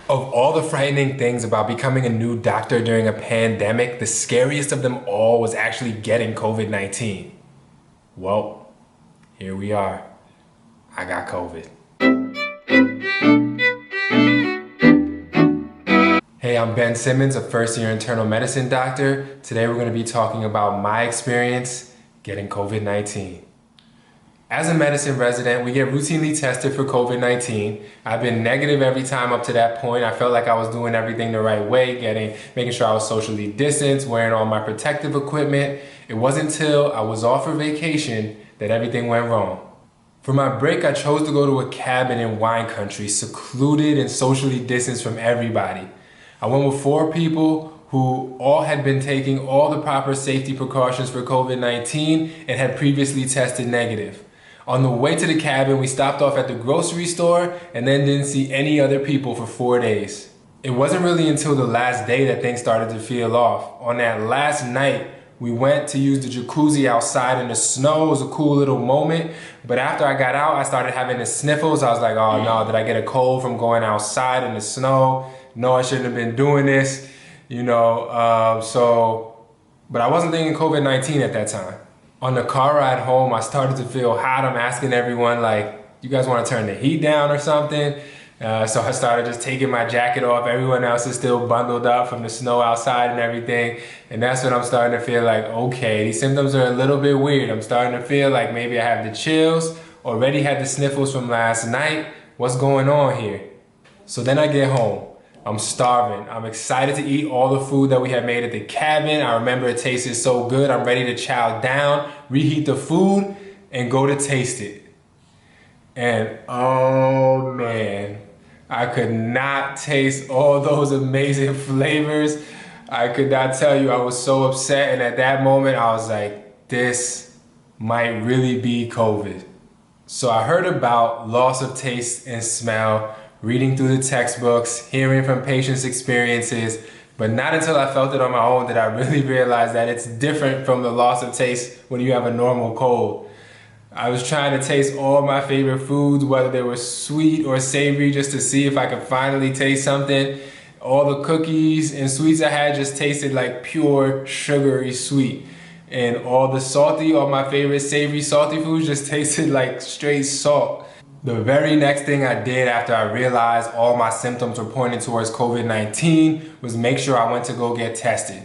Of all the frightening things about becoming a new doctor during a pandemic, the scariest of them all was actually getting COVID-19. Well, here we are. I got COVID. Hey, I'm Ben Simmons, a first-year internal medicine doctor. Today we're going to be talking about my experience getting COVID-19. As a medicine resident, we get routinely tested for COVID-19. I've been negative every time up to that point. I felt like I was doing everything the right way, making sure I was socially distanced, wearing all my protective equipment. It wasn't until I was off for vacation that everything went wrong. For my break, I chose to go to a cabin in wine country, secluded and socially distanced from everybody. I went with 4 people who all had been taking all the proper safety precautions for COVID-19 and had previously tested negative. On the way to the cabin, we stopped off at the grocery store and then didn't see any other people for 4 days. It wasn't really until the last day that things started to feel off. On that last night, we went to use the jacuzzi outside in the snow. It was a cool little moment. But after I got out, I started having the sniffles. I was like, oh no, did I get a cold from going outside in the snow? No, I shouldn't have been doing this, but I wasn't thinking COVID-19 at that time. On the car ride home, I started to feel hot. I'm asking everyone, like, you guys want to turn the heat down or something? So I started just taking my jacket off. Everyone else is still bundled up from the snow outside and everything. And that's when I'm starting to feel like, okay, these symptoms are a little bit weird. I'm starting to feel like maybe I have the chills, already had the sniffles from last night. What's going on here? So then I get home. I'm starving. I'm excited to eat all the food that we had made at the cabin. I remember it tasted so good. I'm ready to chow down, reheat the food, and go to taste it. And oh man, I could not taste all those amazing flavors. I could not tell you, I was so upset. And at that moment, I was like, this might really be COVID. So I heard about loss of taste and smell, reading through the textbooks, hearing from patients' experiences, but not until I felt it on my own did I really realize that it's different from the loss of taste when you have a normal cold. I was trying to taste all my favorite foods, whether they were sweet or savory, just to see if I could finally taste something. All the cookies and sweets I had just tasted like pure sugary sweet. And all my favorite savory salty foods just tasted like straight salt. The very next thing I did after I realized all my symptoms were pointing towards COVID-19 was make sure I went to go get tested.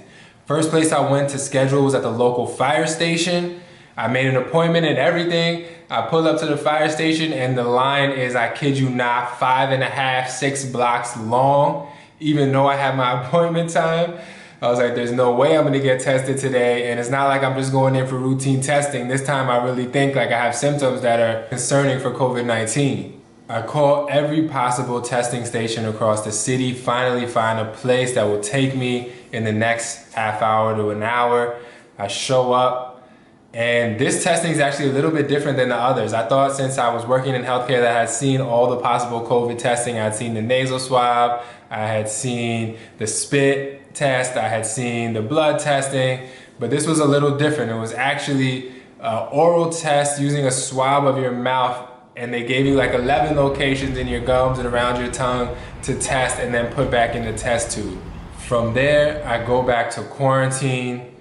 First place I went to schedule was at the local fire station. I made an appointment and everything. I pulled up to the fire station and the line is, I kid you not, 5.5, 6 blocks long. Even though I had my appointment time, I was like, there's no way I'm gonna get tested today. And it's not like I'm just going in for routine testing. This time I really think like I have symptoms that are concerning for COVID-19. I call every possible testing station across the city, finally find a place that will take me in the next half hour to an hour. I show up, and this testing is actually a little bit different than the others. I thought since I was working in healthcare that I had seen all the possible COVID testing. I had seen the nasal swab, I had seen the spit test, I had seen the blood testing, but this was a little different. It was actually an oral test using a swab of your mouth, and they gave you like 11 locations in your gums and around your tongue to test and then put back in the test tube. From there, I go back to quarantine.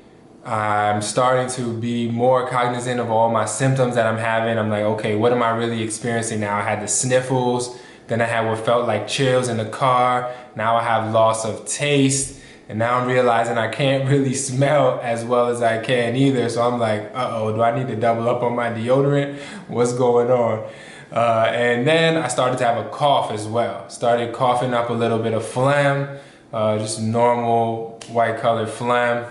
I'm starting to be more cognizant of all my symptoms that I'm having. I'm like, okay, what am I really experiencing now? I had the sniffles, then I had what felt like chills in the car. Now I have loss of taste. And now I'm realizing I can't really smell as well as I can either. So I'm like, uh-oh, do I need to double up on my deodorant? What's going on? And then I started to have a cough as well. Started coughing up a little bit of phlegm, just normal white colored phlegm.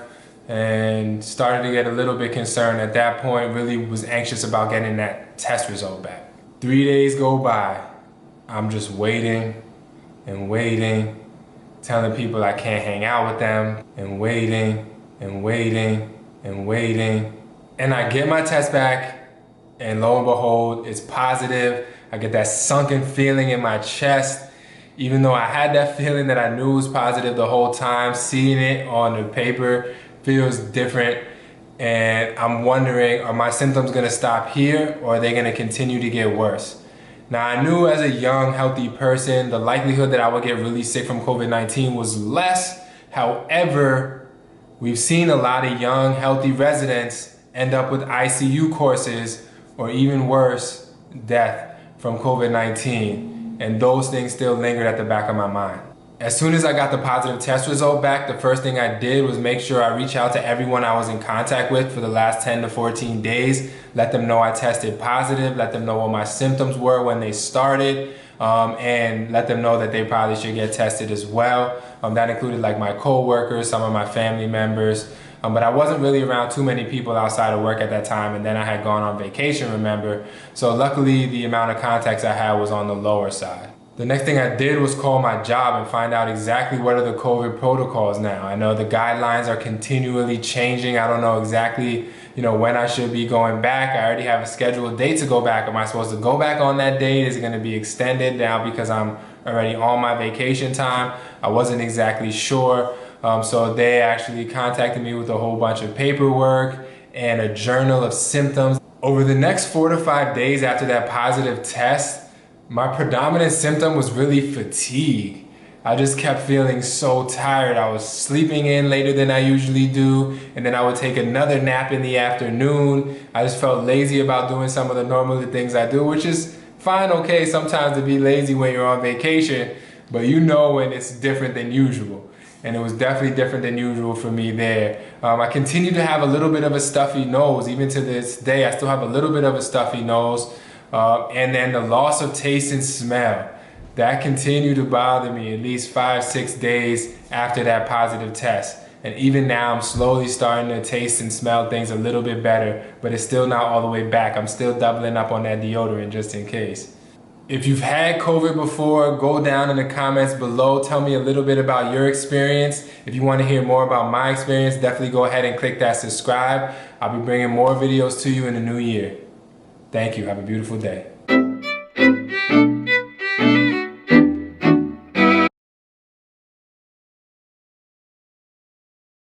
And started to get a little bit concerned at that point. Really was anxious about getting that test result back. 3 days go by. I'm just waiting and waiting, telling people I can't hang out with them, and waiting and waiting and waiting. And I get my test back, and lo and behold, it's positive. I get that sunken feeling in my chest. Even though I had that feeling that I knew was positive the whole time, seeing it on the paper feels different. And I'm wondering, are my symptoms gonna stop here, or are they gonna continue to get worse? Now, I knew as a young, healthy person, the likelihood that I would get really sick from COVID-19 was less. However, we've seen a lot of young, healthy residents end up with ICU courses or even worse, death from COVID-19. And those things still lingered at the back of my mind. As soon as I got the positive test result back, the first thing I did was make sure I reached out to everyone I was in contact with for the last 10 to 14 days, let them know I tested positive, let them know what my symptoms were when they started, and let them know that they probably should get tested as well. That included like my co-workers, some of my family members, but I wasn't really around too many people outside of work at that time, and then I had gone on vacation, remember? So luckily the amount of contacts I had was on the lower side. The next thing I did was call my job and find out exactly what are the COVID protocols now. I know the guidelines are continually changing. I don't know exactly, when I should be going back. I already have a scheduled date to go back. Am I supposed to go back on that date? Is it going to be extended now because I'm already on my vacation time? I wasn't exactly sure. So they actually contacted me with a whole bunch of paperwork and a journal of symptoms. Over the next 4 to 5 days after that positive test, my predominant symptom was really fatigue. I just kept feeling so tired. I was sleeping in later than I usually do, and then I would take another nap in the afternoon. I just felt lazy about doing some of the normal things I do, which is fine, okay, sometimes to be lazy when you're on vacation, but when it's different than usual. And it was definitely different than usual for me there. I continue to have a little bit of a stuffy nose. Even to this day, I still have a little bit of a stuffy nose. And then the loss of taste and smell, that continued to bother me at least 5-6 days after that positive test. And even now I'm slowly starting to taste and smell things a little bit better, but it's still not all the way back. I'm still doubling up on that deodorant just in case. If you've had COVID before, go down in the comments below. Tell me a little bit about your experience. If you want to hear more about my experience, definitely go ahead and click that subscribe. I'll be bringing more videos to you in the new year. Thank you. Have a beautiful day.